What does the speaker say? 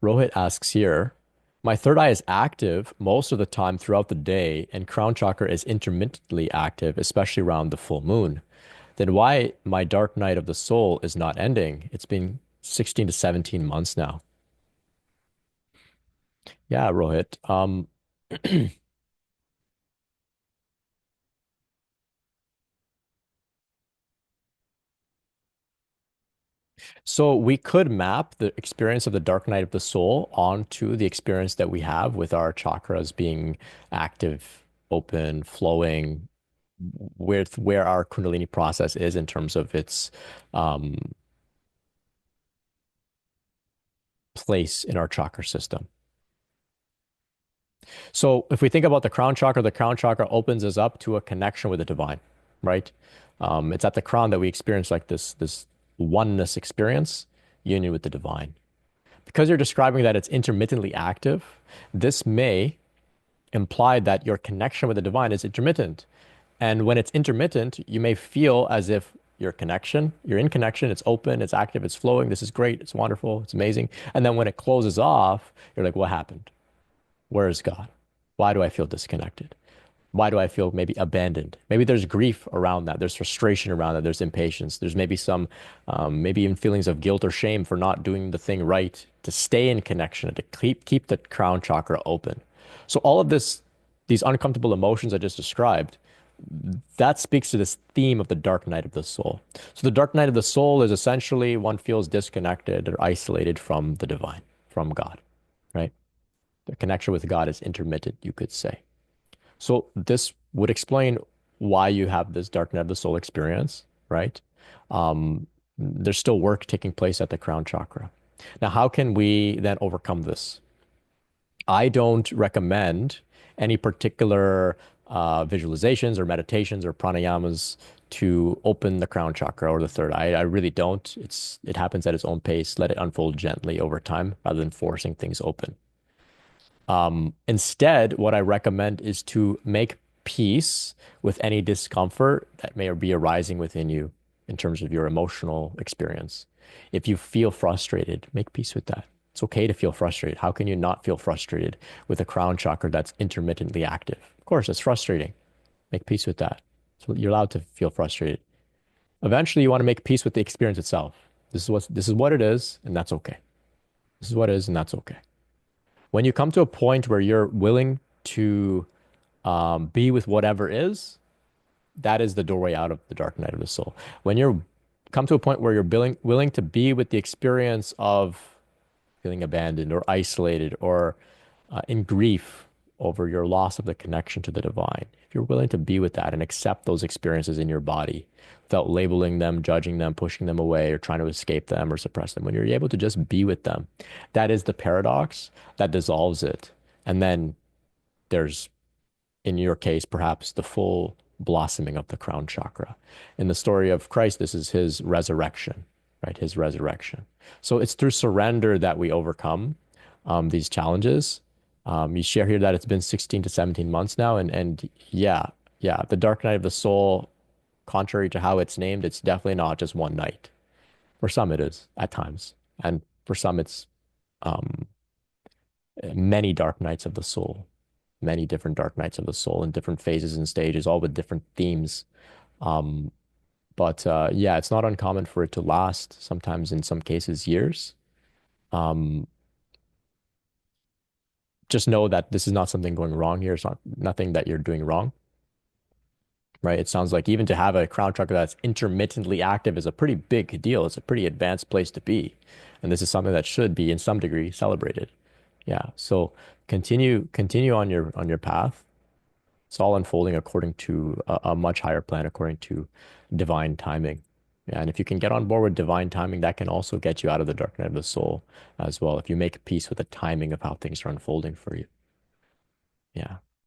Rohit asks here, my third eye is active most of the time throughout the day, and crown chakra is intermittently active, especially around the full moon. Then why my dark night of the soul is not ending? It's been 16 to 17 months now. Yeah, Rohit. So we could map the experience of the dark night of the soul onto the experience that we have with our chakras being active, open, flowing, with where our Kundalini process is in terms of its um, place in our chakra system. So if we think about the crown chakra opens us up to a connection with the divine, right? It's at the crown that we experience like this oneness experience, union with the divine. Because you're describing that it's intermittently active, this may imply that your connection with the divine is intermittent. And when it's intermittent, you may feel as if you're in connection, it's open, it's active, it's flowing. This is great, it's wonderful, it's amazing. And then when it closes off, you're like, what happened? Where is God? Why do I feel disconnected? Why do I feel maybe abandoned? Maybe there's grief around that. There's frustration around that. There's impatience. There's maybe some, maybe even feelings of guilt or shame for not doing the thing right to stay in connection and to keep the crown chakra open. So all of this, these uncomfortable emotions I just described, that speaks to this theme of the dark night of the soul. So the dark night of the soul is essentially one feels disconnected or isolated from the divine, from God, right? The connection with God is intermittent, you could say. So this would explain why you have this dark night of the soul experience, right? There's still work taking place at the crown chakra. Now, how can we then overcome this? I don't recommend any particular visualizations or meditations or pranayamas to open the crown chakra or the third eye. I really don't. It happens at its own pace. Let it unfold gently over time rather than forcing things open. Instead, what I recommend is to make peace with any discomfort that may be arising within you in terms of your emotional experience. If you feel frustrated, make peace with that. It's okay to feel frustrated. How can you not feel frustrated with a crown chakra that's intermittently active? Of course, it's frustrating. Make peace with that. So you're allowed to feel frustrated. Eventually, you want to make peace with the experience itself. This is what it is, and that's okay. This is what it is, and that's okay. When you come to a point where you're willing to be with whatever is, that is the doorway out of the dark night of the soul. When you're come to a point where you're willing to be with the experience of feeling abandoned or isolated or in grief over your loss of the connection to the divine, if you're willing to be with that and accept those experiences in your body without labeling them, judging them, pushing them away, or trying to escape them or suppress them, when you're able to just be with them, that is the paradox that dissolves it. And then there's, in your case, perhaps the full blossoming of the crown chakra. In the story of Christ, this is his resurrection, right? His resurrection. So it's through surrender that we overcome these challenges. You share here that it's been 16 to 17 months now, and yeah, the dark night of the soul, contrary to how it's named, it's definitely not just one night. For some, it is at times, and for some, it's um, many dark nights of the soul, many different dark nights of the soul in different phases and stages, all with different themes. Um, but yeah, it's not uncommon for it to last, sometimes in some cases, years. Um, just know that this is not something going wrong here. It's not nothing that you're doing wrong, right? It sounds like even to have a crown chakra that's intermittently active is a pretty big deal. It's a pretty advanced place to be. And this is something that should be in some degree celebrated. Yeah. So continue on your path. It's all unfolding according to a much higher plan, according to divine timing. Yeah, and if you can get on board with divine timing, that can also get you out of the dark night of the soul as well. If you make peace with the timing of how things are unfolding for you. Yeah.